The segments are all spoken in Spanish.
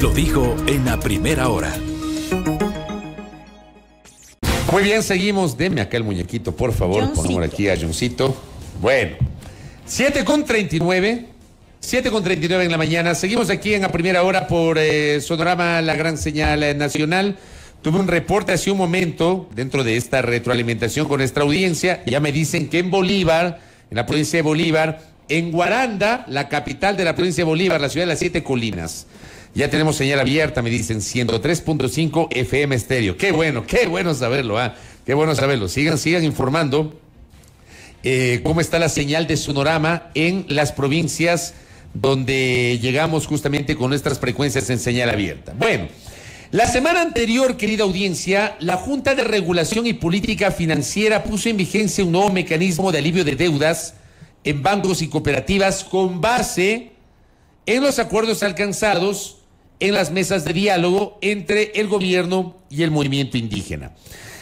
Lo dijo en la primera hora. Muy bien, seguimos. Deme acá el muñequito, por favor. Johncito. Ponemos aquí a Johncito. Bueno, 7:39. 7:39 en la mañana. Seguimos aquí en la primera hora por Sonorama, la gran señal nacional. Tuve un reporte hace un momento dentro de esta retroalimentación con nuestra audiencia. Ya me dicen que en Bolívar, en la provincia de Bolívar, en Guaranda, la capital de la provincia de Bolívar, la ciudad de las 7 colinas, ya tenemos señal abierta, me dicen, 103.5 FM estéreo. Qué bueno saberlo, qué bueno saberlo. Sigan informando cómo está la señal de Sonorama en las provincias donde llegamos justamente con nuestras frecuencias en señal abierta. Bueno, la semana anterior, querida audiencia, la Junta de Regulación y Política Financiera puso en vigencia un nuevo mecanismo de alivio de deudas en bancos y cooperativas con base en los acuerdos alcanzados en las mesas de diálogo entre el gobierno y el movimiento indígena.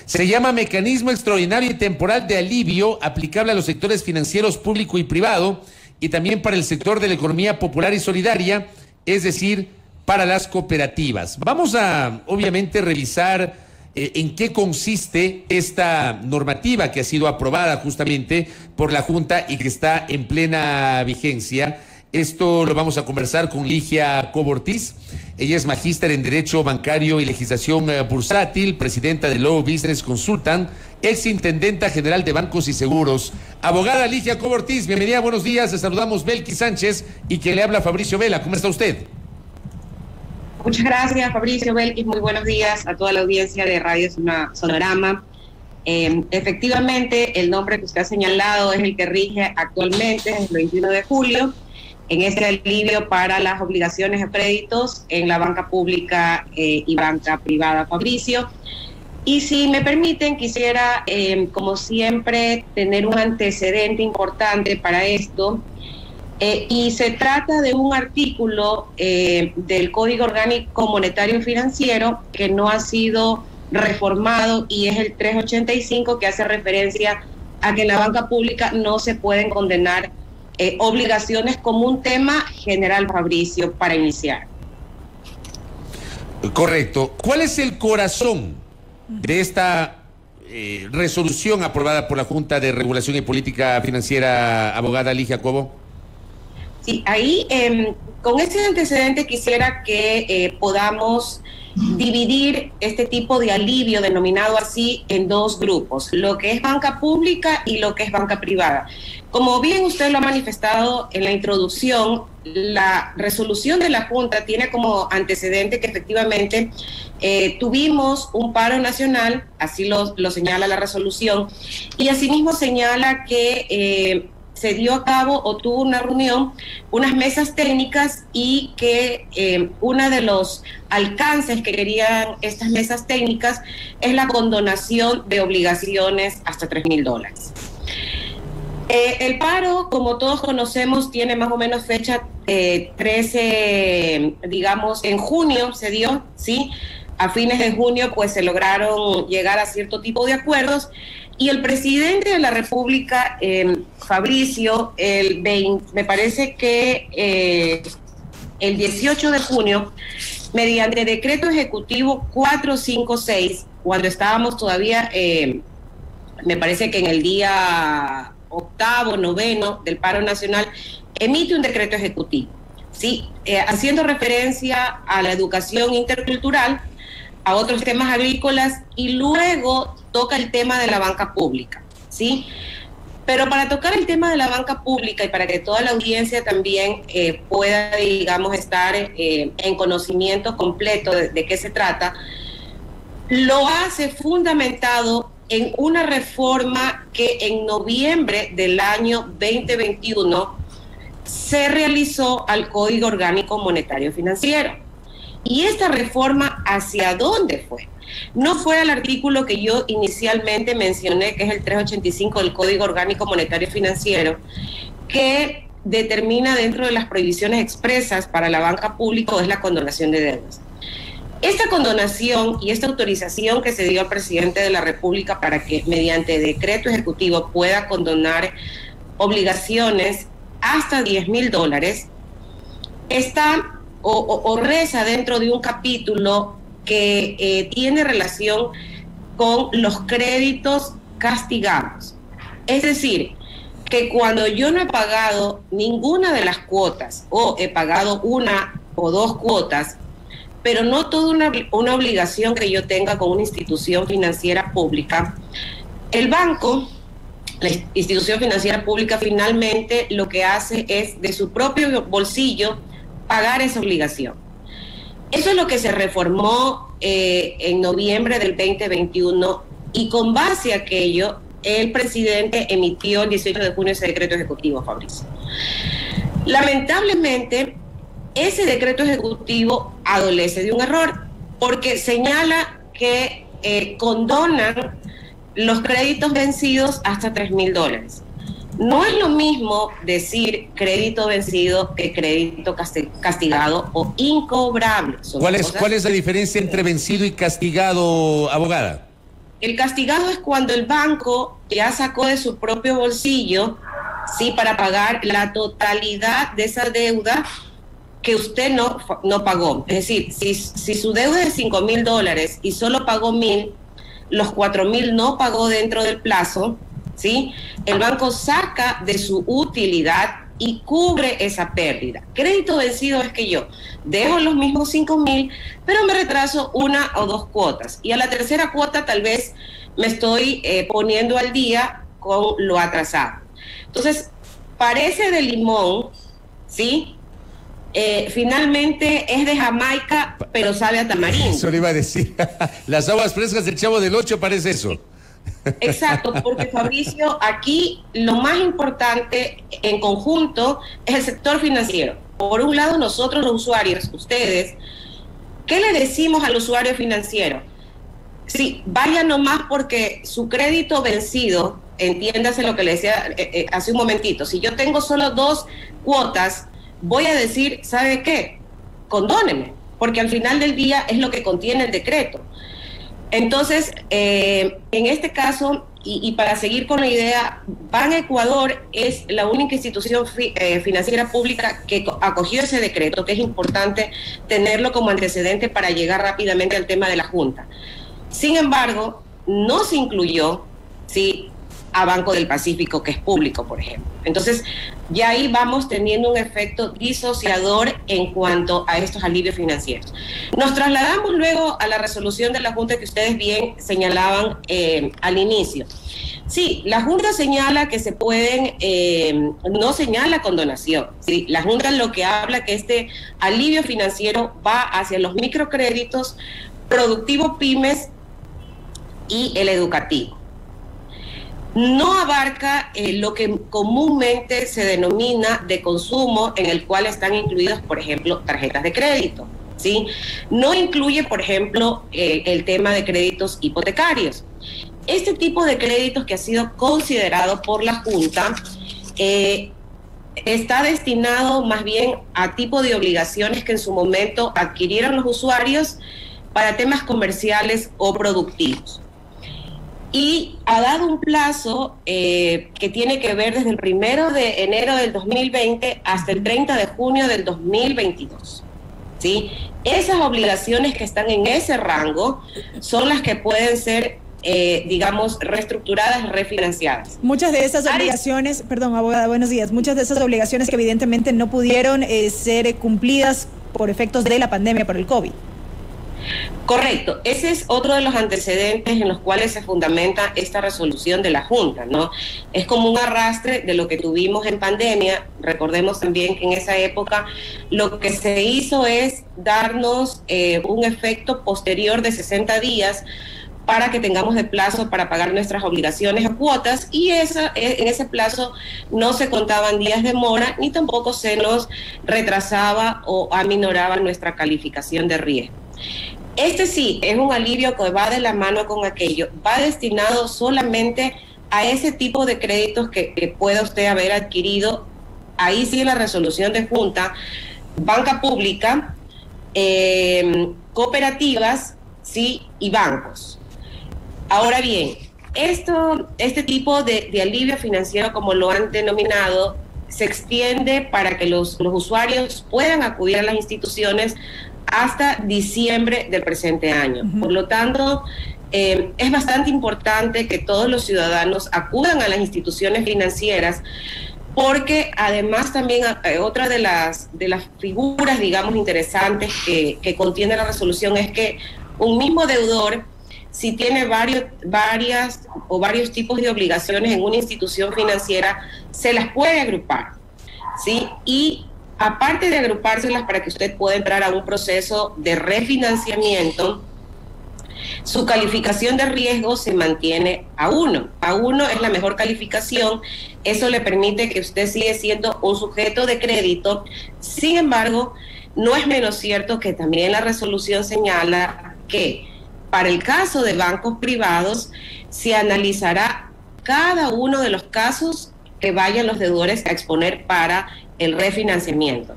Se llama Mecanismo Extraordinario y Temporal de Alivio, aplicable a los sectores financieros público y privado, y también para el sector de la economía popular y solidaria, es decir, para las cooperativas. Vamos a, obviamente, revisar en qué consiste esta normativa que ha sido aprobada justamente por la Junta y que está en plena vigencia. Esto lo vamos a conversar con Ligia Cobo Ortiz. Ella es magíster en Derecho Bancario y Legislación Bursátil, presidenta de Law Business Consultant, exintendenta general de Bancos y Seguros. Abogada Ligia Cobo Ortiz, bienvenida, buenos días. Le saludamos Belkis Sánchez y quien le habla Fabricio Vela. ¿Cómo está usted? Muchas gracias, Fabricio, Belkis. Muy buenos días a toda la audiencia de Radio Sonorama. Efectivamente, el nombre que usted ha señalado es el que rige actualmente, desde el 21 de julio, en este alivio para las obligaciones de créditos en la banca pública y banca privada, Fabricio. Y si me permiten, quisiera, como siempre, tener un antecedente importante para esto. Y se trata de un artículo del Código Orgánico Monetario y Financiero que no ha sido reformado, y es el 385, que hace referencia a que en la banca pública no se pueden condenar obligaciones, como un tema general, Fabricio, para iniciar. Correcto. ¿Cuál es el corazón de esta resolución aprobada por la Junta de Regulación y Política Financiera, abogada Ligia Cobo? Sí, ahí con este antecedente quisiera que podamos dividir este tipo de alivio, denominado así, en dos grupos: lo que es banca pública y lo que es banca privada. Como bien usted lo ha manifestado en la introducción, la resolución de la Junta tiene como antecedente que efectivamente tuvimos un paro nacional, así lo señala la resolución, y asimismo señala que se dio a cabo o tuvo una reunión, unas mesas técnicas, y que uno de los alcances que querían estas mesas técnicas es la condonación de obligaciones hasta $3,000. El paro, como todos conocemos, tiene más o menos fecha 13, digamos, en junio se dio, ¿sí? A fines de junio, pues se lograron llegar a cierto tipo de acuerdos. Y el presidente de la República, Fabricio, me parece que el 18 de junio, mediante decreto ejecutivo 456, cuando estábamos todavía, me parece que en el día 8º, 9º del paro nacional, emite un decreto ejecutivo, ¿sí? Haciendo referencia a la educación intercultural, a otros temas agrícolas, y luego toca el tema de la banca pública, ¿sí? Pero para tocar el tema de la banca pública y para que toda la audiencia también pueda, digamos, estar en conocimiento completo de qué se trata, lo hace fundamentado en una reforma que en noviembre del año 2021 se realizó al Código Orgánico Monetario Financiero. Y esta reforma, ¿hacia dónde fue? No fue al artículo que yo inicialmente mencioné, que es el 385 del Código Orgánico Monetario Financiero, que determina, dentro de las prohibiciones expresas para la banca pública, es la condonación de deudas. Esta condonación y esta autorización que se dio al presidente de la República para que mediante decreto ejecutivo pueda condonar obligaciones hasta $10,000 está o reza dentro de un capítulo que tiene relación con los créditos castigados. Es decir, que cuando yo no he pagado ninguna de las cuotas o he pagado una o dos cuotas, pero no toda una obligación que yo tenga con una institución financiera pública, el banco, la institución financiera pública, finalmente lo que hace es de su propio bolsillo pagar esa obligación. Eso es lo que se reformó en noviembre del 2021 y con base a aquello el presidente emitió el 18 de junio ese decreto ejecutivo, Fabricio. Lamentablemente, ese decreto ejecutivo adolece de un error porque señala que condonan los créditos vencidos hasta $3,000. No es lo mismo decir crédito vencido que crédito castigado o incobrable. ¿Cuál es la diferencia entre vencido y castigado, abogada? El castigado es cuando el banco ya sacó de su propio bolsillo, sí, para pagar la totalidad de esa deuda que usted no pagó. Es decir, si su deuda es de $5,000 y solo pagó 1,000, los 4,000 no pagó dentro del plazo, ¿sí? El banco saca de su utilidad y cubre esa pérdida. Crédito vencido es que yo dejo los mismos 5,000, pero me retraso una o dos cuotas. Y a la tercera cuota tal vez me estoy poniendo al día con lo atrasado. Entonces, parece de limón, ¿sí? Finalmente es de Jamaica, pero sabe a tamarindo. Eso le iba a decir. Las aguas frescas del Chavo del Ocho parece eso. Exacto, porque Fabricio, aquí lo más importante en conjunto es el sector financiero. Por un lado, nosotros los usuarios, ustedes, ¿qué le decimos al usuario financiero? Sí, vaya nomás porque su crédito vencido, entiéndase lo que le decía hace un momentito, si yo tengo solo 2 cuotas, voy a decir, ¿sabe qué? Condóneme, porque al final del día es lo que contiene el decreto. Entonces, en este caso, y para seguir con la idea, Ban Ecuador es la única institución financiera pública que acogió ese decreto, que es importante tenerlo como antecedente para llegar rápidamente al tema de la Junta. Sin embargo, no se incluyó, ¿sí?, a Banco del Pacífico, que es público, por ejemplo. Entonces, ya ahí vamos teniendo un efecto disociador en cuanto a estos alivios financieros. Nos trasladamos luego a la resolución de la Junta que ustedes bien señalaban al inicio. Sí, la Junta señala que se pueden, no señala condonación. ¿Sí? La Junta lo que habla que este alivio financiero va hacia los microcréditos, productivo pymes y el educativo. No abarca lo que comúnmente se denomina de consumo, en el cual están incluidas, por ejemplo, tarjetas de crédito, ¿sí? No incluye, por ejemplo, el tema de créditos hipotecarios. Este tipo de créditos que ha sido considerado por la Junta está destinado más bien a tipo de obligaciones que en su momento adquirieron los usuarios para temas comerciales o productivos. Y ha dado un plazo que tiene que ver desde el 1 de enero del 2020 hasta el 30 de junio del 2022. ¿Sí? Esas obligaciones que están en ese rango son las que pueden ser, digamos, reestructuradas, refinanciadas. Muchas de esas obligaciones, perdón, abogada, buenos días, muchas de esas obligaciones que evidentemente no pudieron ser cumplidas por efectos de la pandemia, por el COVID. Correcto, ese es otro de los antecedentes en los cuales se fundamenta esta resolución de la Junta, ¿no? Es como un arrastre de lo que tuvimos en pandemia. Recordemos también que en esa época lo que se hizo es darnos un efecto posterior de 60 días para que tengamos de plazo para pagar nuestras obligaciones a cuotas, y en ese plazo no se contaban días de mora ni tampoco se nos retrasaba o aminoraba nuestra calificación de riesgo. Este sí es un alivio que va de la mano con aquello, va destinado solamente a ese tipo de créditos que pueda usted haber adquirido. Ahí sí, en la resolución de Junta, banca pública, cooperativas, sí, y bancos. Ahora bien, este tipo de alivio financiero, como lo han denominado, se extiende para que los usuarios puedan acudir a las instituciones hasta diciembre del presente año. Por lo tanto, es bastante importante que todos los ciudadanos acudan a las instituciones financieras, porque además también otra de las figuras, digamos, interesantes que contiene la resolución es que un mismo deudor, si tiene varios tipos de obligaciones en una institución financiera, se las puede agrupar, ¿sí? Y aparte de agrupárselas para que usted pueda entrar a un proceso de refinanciamiento, su calificación de riesgo se mantiene a 1. A 1 es la mejor calificación. Eso le permite que usted siga siendo un sujeto de crédito. Sin embargo, no es menos cierto que también la resolución señala que para el caso de bancos privados se analizará cada uno de los casos que vayan los deudores a exponer para el refinanciamiento.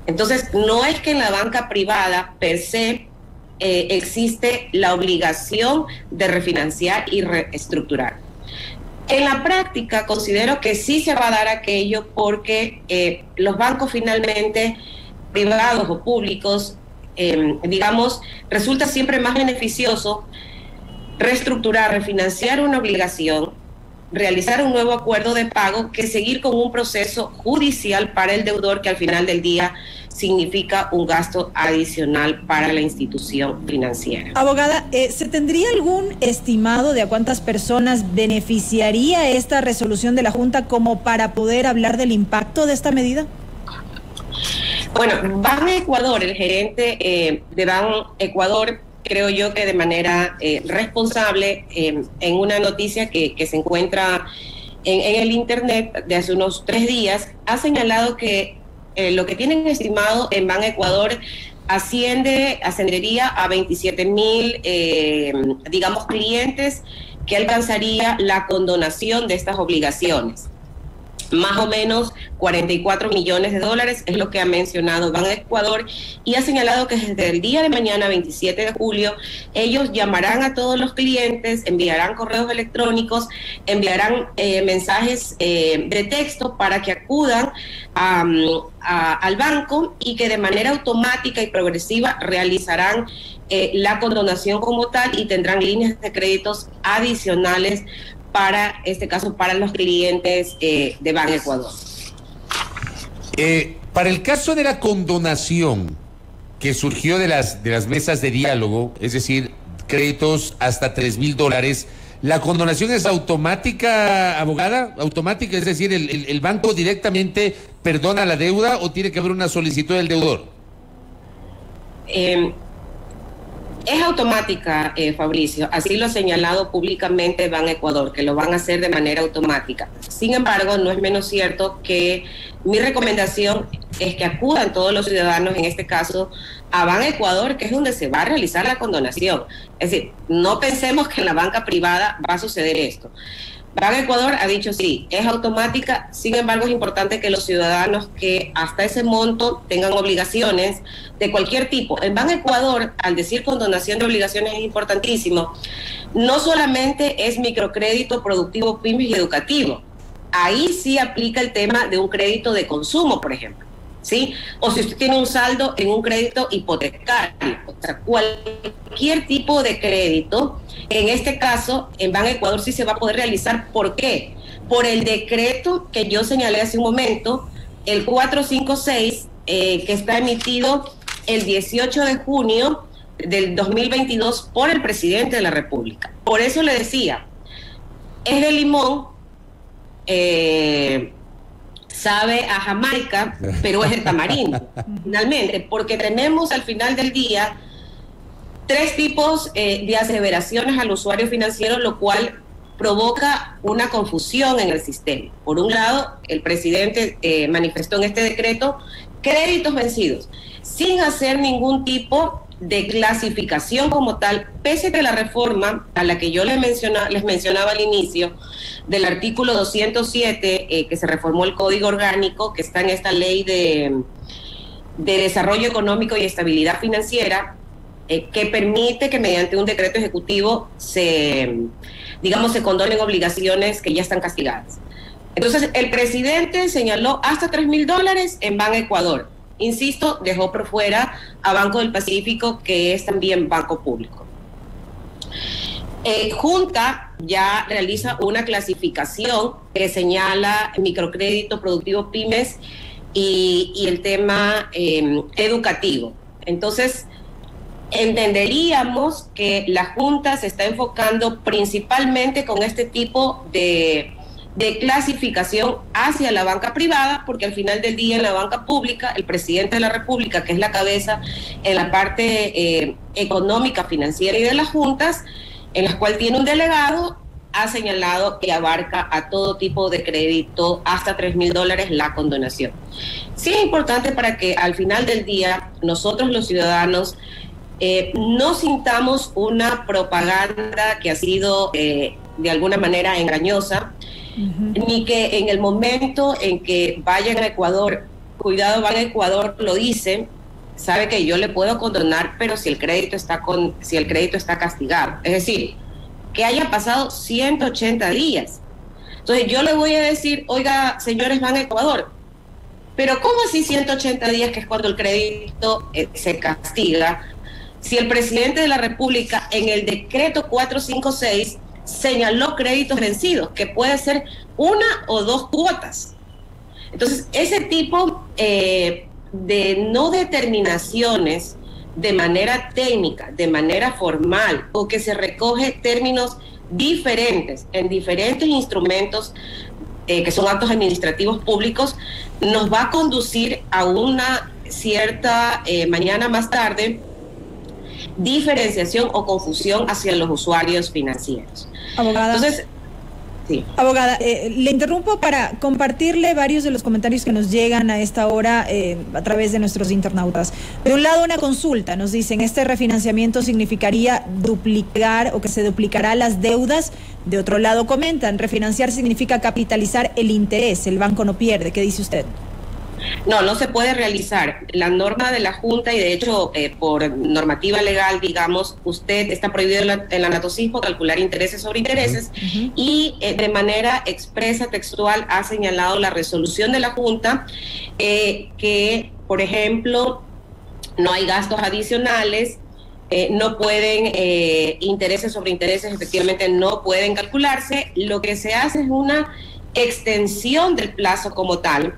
Entonces, no es que en la banca privada per se existe la obligación de refinanciar y reestructurar. En la práctica considero que sí se va a dar aquello porque los bancos finalmente, privados o públicos, digamos, resulta siempre más beneficioso reestructurar, refinanciar una obligación, realizar un nuevo acuerdo de pago, que seguir con un proceso judicial para el deudor, que al final del día significa un gasto adicional para la institución financiera. Abogada, ¿se tendría algún estimado de a cuántas personas beneficiaría esta resolución de la Junta como para poder hablar del impacto de esta medida? Bueno, Ban Ecuador, el gerente de Ban Ecuador, creo yo que de manera responsable, en una noticia que se encuentra en el internet de hace unos 3 días, ha señalado que lo que tienen estimado en Ban Ecuador ascendería a 27,000, digamos, clientes que alcanzaría la condonación de estas obligaciones. Más o menos 44 millones de dólares es lo que ha mencionado Ban Ecuador, y ha señalado que desde el día de mañana, 27 de julio, ellos llamarán a todos los clientes, enviarán correos electrónicos, enviarán mensajes de texto para que acudan al banco, y que de manera automática y progresiva realizarán la condonación como tal, y tendrán líneas de créditos adicionales para este caso, para los clientes de Ban Ecuador. Para el caso de la condonación que surgió de las mesas de diálogo, es decir, créditos hasta $3,000, ¿la condonación es automática, abogada? ¿Automática? Es decir, ¿el banco directamente perdona la deuda o tiene que haber una solicitud del deudor? Es automática, Fabricio, así lo ha señalado públicamente Ban Ecuador, que lo van a hacer de manera automática. Sin embargo, no es menos cierto que mi recomendación es que acudan todos los ciudadanos, en este caso, a Ban Ecuador, que es donde se va a realizar la condonación. Es decir, no pensemos que en la banca privada va a suceder esto. Ban Ecuador ha dicho sí, es automática. Sin embargo, es importante que los ciudadanos que hasta ese monto tengan obligaciones de cualquier tipo. En Ban Ecuador, al decir condonación de obligaciones, es importantísimo. No solamente es microcrédito, productivo, pymes y educativo. Ahí sí aplica el tema de un crédito de consumo, por ejemplo, ¿sí? O si usted tiene un saldo en un crédito hipotecario, o sea, cualquier tipo de crédito. En este caso, en Ban Ecuador sí se va a poder realizar. ¿Por qué? Por el decreto que yo señalé hace un momento, el 456, que está emitido el 18 de junio del 2022 por el presidente de la República. Por eso le decía, es de limón, sabe a Jamaica, pero es de tamarindo, finalmente, porque tenemos al final del día 3 tipos de aseveraciones al usuario financiero, lo cual provoca una confusión en el sistema. Por un lado, el presidente manifestó en este decreto créditos vencidos, sin hacer ningún tipo de clasificación como tal, pese a que la reforma a la que yo les mencionaba al inicio, del artículo 207, que se reformó el Código Orgánico, que está en esta ley de desarrollo económico y estabilidad financiera, que permite que mediante un decreto ejecutivo se condonen obligaciones que ya están castigadas. Entonces, el presidente señaló hasta $3,000 en Ban Ecuador. Insisto, dejó por fuera a Banco del Pacífico, que es también banco público. Junta ya realiza una clasificación que señala microcrédito productivo pymes y el tema educativo. Entonces, entenderíamos que la Junta se está enfocando principalmente con este tipo de clasificación hacia la banca privada, porque al final del día en la banca pública, el presidente de la República, que es la cabeza en la parte económica, financiera y de las juntas, en las cuales tiene un delegado, ha señalado que abarca a todo tipo de crédito hasta $3,000 la condonación. Sí es importante para que al final del día nosotros los ciudadanos no sintamos una propaganda que ha sido de alguna manera engañosa, ni que en el momento en que vayan a Ecuador, cuidado, van a Ecuador, lo dice, sabe que yo le puedo condonar, pero si el crédito está castigado. Es decir, que haya pasado 180 días. Entonces yo le voy a decir, oiga, señores, van a Ecuador, pero ¿cómo así 180 días, que es cuando el crédito se castiga? Si el presidente de la República en el decreto 456 señaló créditos vencidos, que puede ser 1 o 2 cuotas. Entonces, ese tipo de no determinaciones de manera técnica, de manera formal, o que se recoge términos diferentes en diferentes instrumentos que son actos administrativos públicos, nos va a conducir a una cierta, mañana más tarde, diferenciación o confusión hacia los usuarios financieros. Abogada. Entonces, sí. Abogada, le interrumpo para compartirle varios de los comentarios que nos llegan a esta hora a través de nuestros internautas. De un lado, una consulta, nos dicen, ¿este refinanciamiento significaría duplicar o que se duplicará las deudas? De otro lado comentan, refinanciar significa capitalizar el interés, el banco no pierde. ¿Qué dice usted? No se puede realizar. La norma de la Junta, y de hecho por normativa legal, digamos, usted está prohibido en la NATOCISPO calcular intereses sobre intereses, y de manera expresa, textual, ha señalado la resolución de la Junta que, por ejemplo, no hay gastos adicionales, no pueden, intereses sobre intereses efectivamente no pueden calcularse. Lo que se hace es una extensión del plazo como tal,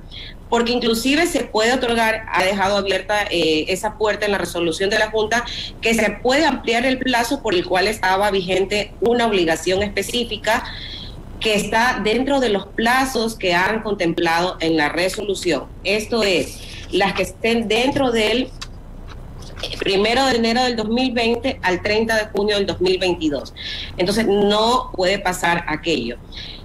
porque inclusive se puede otorgar, ha dejado abierta esa puerta en la resolución de la Junta, que se puede ampliar el plazo por el cual estaba vigente una obligación específica que está dentro de los plazos que han contemplado en la resolución. Esto es, las que estén dentro del 1 de enero del 2020 al 30 de junio del 2022. Entonces no puede pasar aquello.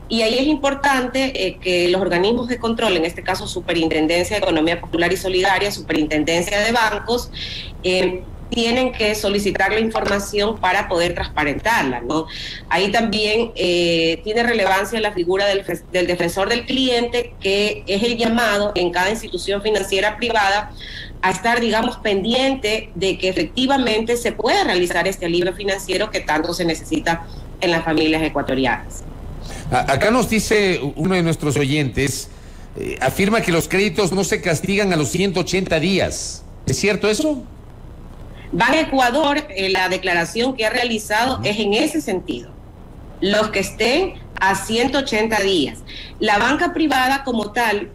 Y ahí es importante que los organismos de control, en este caso Superintendencia de Economía Popular y Solidaria, Superintendencia de Bancos, tienen que solicitar la información para poder transparentarla, ¿no? Ahí también tiene relevancia la figura del defensor del cliente, que es el llamado en cada institución financiera privada a estar, digamos, pendiente de que efectivamente se pueda realizar este alivio financiero que tanto se necesita en las familias ecuatorianas. Acá nos dice uno de nuestros oyentes, afirma que los créditos no se castigan a los 180 días. ¿Es cierto eso? Ban Ecuador, la declaración que ha realizado es en ese sentido. Los que estén a 180 días. La banca privada como tal,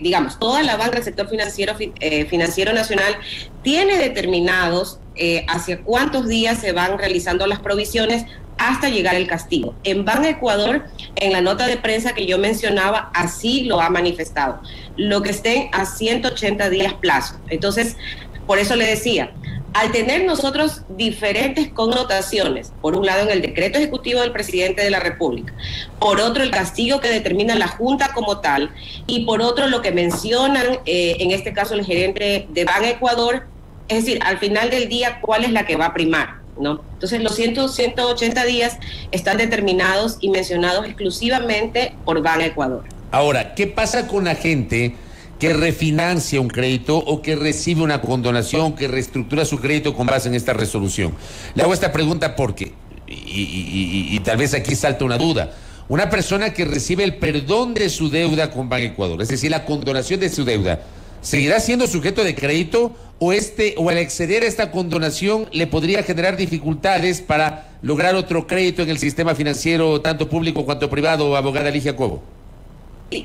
digamos, toda la banca del sector financiero nacional tiene determinados hacia cuántos días se van realizando las provisiones hasta llegar el castigo. En Ban Ecuador, en la nota de prensa que yo mencionaba, así lo ha manifestado. Lo que estén a 180 días plazo. Entonces, por eso le decía, al tener nosotros diferentes connotaciones, por un lado en el decreto ejecutivo del presidente de la República, por otro el castigo que determina la Junta como tal, y por otro lo que mencionan, en este caso el gerente de Ban Ecuador, es decir, al final del día, ¿cuál es la que va a primar? ¿No? Entonces los 180 días están determinados y mencionados exclusivamente por Ban Ecuador. Ahora, ¿qué pasa con la gente que refinancia un crédito o que recibe una condonación, que reestructura su crédito con base en esta resolución? Le hago esta pregunta porque, y tal vez aquí salta una duda, una persona que recibe el perdón de su deuda con Banecuador, es decir, la condonación de su deuda, ¿seguirá siendo sujeto de crédito o al exceder esta condonación le podría generar dificultades para lograr otro crédito en el sistema financiero, tanto público cuanto privado, abogada Ligia Cobo?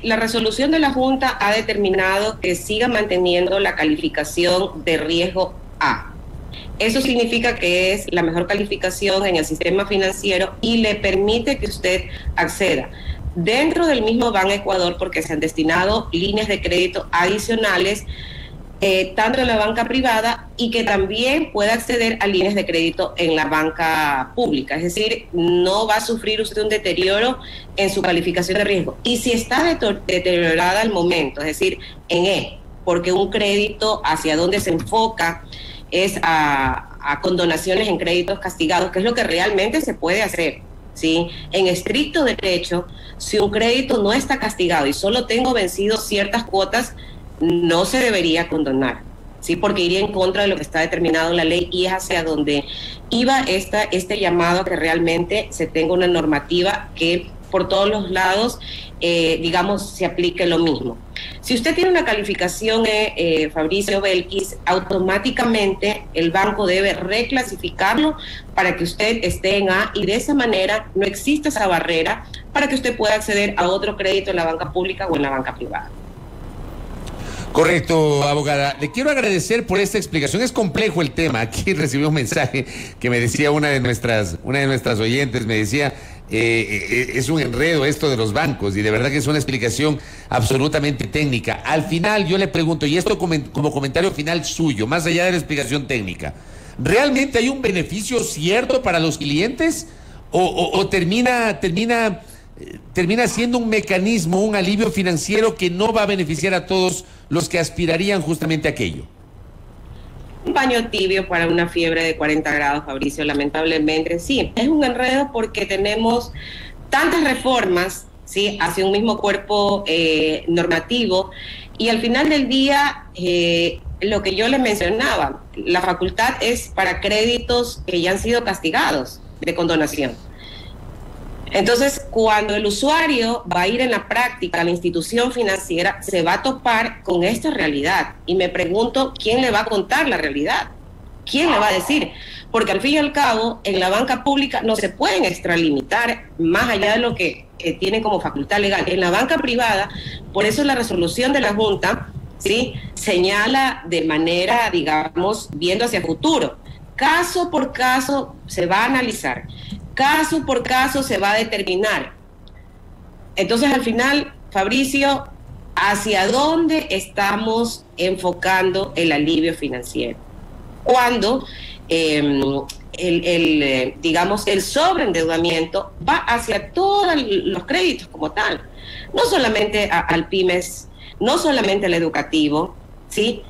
La resolución de la Junta ha determinado que siga manteniendo la calificación de riesgo A. Eso significa que es la mejor calificación en el sistema financiero y le permite que usted acceda dentro del mismo Banecuador, porque se han destinado líneas de crédito adicionales tanto en la banca privada y que también pueda acceder a líneas de crédito en la banca pública. Es decir, no va a sufrir usted un deterioro en su calificación de riesgo. Y si está deteriorada al momento, es decir, en E, porque un crédito hacia donde se enfoca es a condonaciones en créditos castigados, que es lo que realmente se puede hacer, ¿sí? En estricto derecho, si un crédito no está castigado y solo tengo vencido ciertas cuotas, no se debería condonar, ¿sí? Porque iría en contra de lo que está determinado en la ley y es hacia donde iba este llamado a que realmente se tenga una normativa que por todos los lados, digamos, se aplique lo mismo. Si usted tiene una calificación Fabricio Belkis, automáticamente el banco debe reclasificarlo para que usted esté en A y de esa manera no existe esa barrera para que usted pueda acceder a otro crédito en la banca pública o en la banca privada. Correcto, abogada. Le quiero agradecer por esta explicación. Es complejo el tema. Aquí recibí un mensaje que me decía una de nuestras oyentes, me decía, es un enredo esto de los bancos y de verdad que es una explicación absolutamente técnica. Al final yo le pregunto, y esto como comentario final suyo, más allá de la explicación técnica, ¿realmente hay un beneficio cierto para los clientes o termina siendo un mecanismo, un alivio financiero que no va a beneficiar a todos los que aspirarían justamente a aquello? Un baño tibio para una fiebre de 40 grados, Fabricio, lamentablemente. Sí, es un enredo porque tenemos tantas reformas, ¿sí?, hacia un mismo cuerpo normativo y al final del día, lo que yo le mencionaba, la facultad es para créditos que ya han sido castigados de condonación. Entonces, cuando el usuario va a ir en la práctica a la institución financiera, se va a topar con esta realidad. Y me pregunto, ¿quién le va a contar la realidad? ¿Quién le va a decir? Porque al fin y al cabo, en la banca pública no se pueden extralimitar más allá de lo que tienen como facultad legal. En la banca privada, por eso la resolución de la Junta, ¿sí?, señala de manera, digamos, viendo hacia futuro. Caso por caso se va a analizar. Caso por caso se va a determinar. Entonces, al final, Fabricio, ¿hacia dónde estamos enfocando el alivio financiero? Cuando, digamos, el sobreendeudamiento va hacia todos los créditos como tal. No solamente al pymes, no solamente al educativo, ¿sí?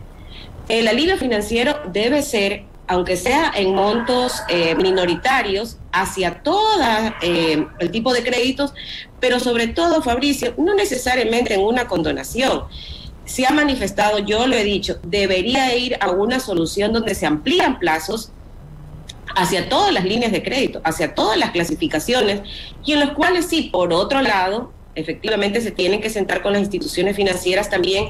El alivio financiero debe ser, aunque sea en montos minoritarios, hacia todo el tipo de créditos, pero sobre todo, Fabricio, no necesariamente en una condonación. Se ha manifestado, yo lo he dicho, debería ir a una solución donde se amplían plazos hacia todas las líneas de crédito, hacia todas las clasificaciones, y en los cuales sí, por otro lado, efectivamente se tienen que sentar con las instituciones financieras también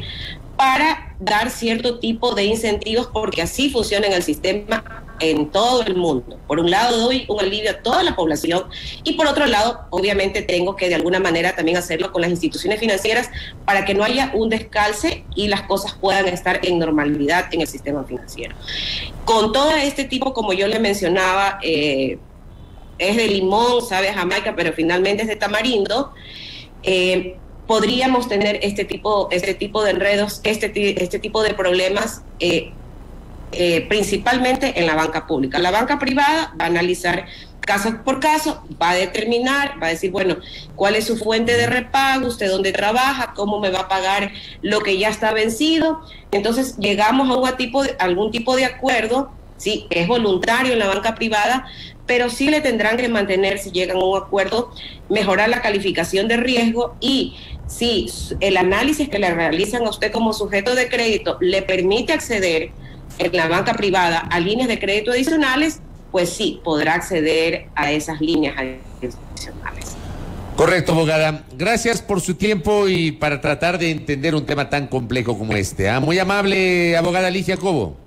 para dar cierto tipo de incentivos, porque así funciona en el sistema en todo el mundo. Por un lado doy un alivio a toda la población y por otro lado obviamente tengo que de alguna manera también hacerlo con las instituciones financieras para que no haya un descalce y las cosas puedan estar en normalidad en el sistema financiero. Con todo este tipo, como yo le mencionaba, es de limón, sabe a Jamaica, pero finalmente es de tamarindo. Podríamos tener este tipo de enredos, este tipo de problemas, principalmente en la banca pública. La banca privada va a analizar caso por caso, va a determinar, va a decir, bueno, ¿cuál es su fuente de repago? ¿Usted dónde trabaja? ¿Cómo me va a pagar lo que ya está vencido? Entonces llegamos a algún tipo de acuerdo, sí, que es voluntario en la banca privada, pero sí le tendrán que mantener, si llegan a un acuerdo, mejorar la calificación de riesgo y si el análisis que le realizan a usted como sujeto de crédito le permite acceder en la banca privada a líneas de crédito adicionales, pues sí, podrá acceder a esas líneas adicionales. Correcto, abogada. Gracias por su tiempo y para tratar de entender un tema tan complejo como este. Muy amable, abogada Ligia Cobo.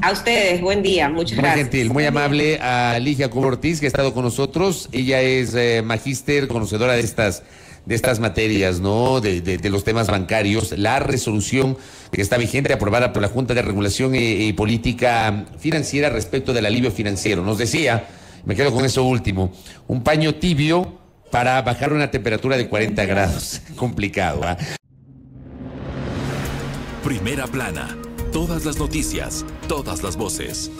A ustedes, buen día, muchas gracias. Muy gentil, muy amable a Ligia Cobo Ortiz, que ha estado con nosotros. Ella es magíster, conocedora de estas materias, ¿no? De los temas bancarios. La resolución que está vigente, aprobada por la Junta de Regulación y Política Financiera respecto del alivio financiero. Nos decía, me quedo con eso último, un paño tibio para bajar una temperatura de 40 grados. Complicado, ¿ah? Primera plana. Todas las noticias, todas las voces.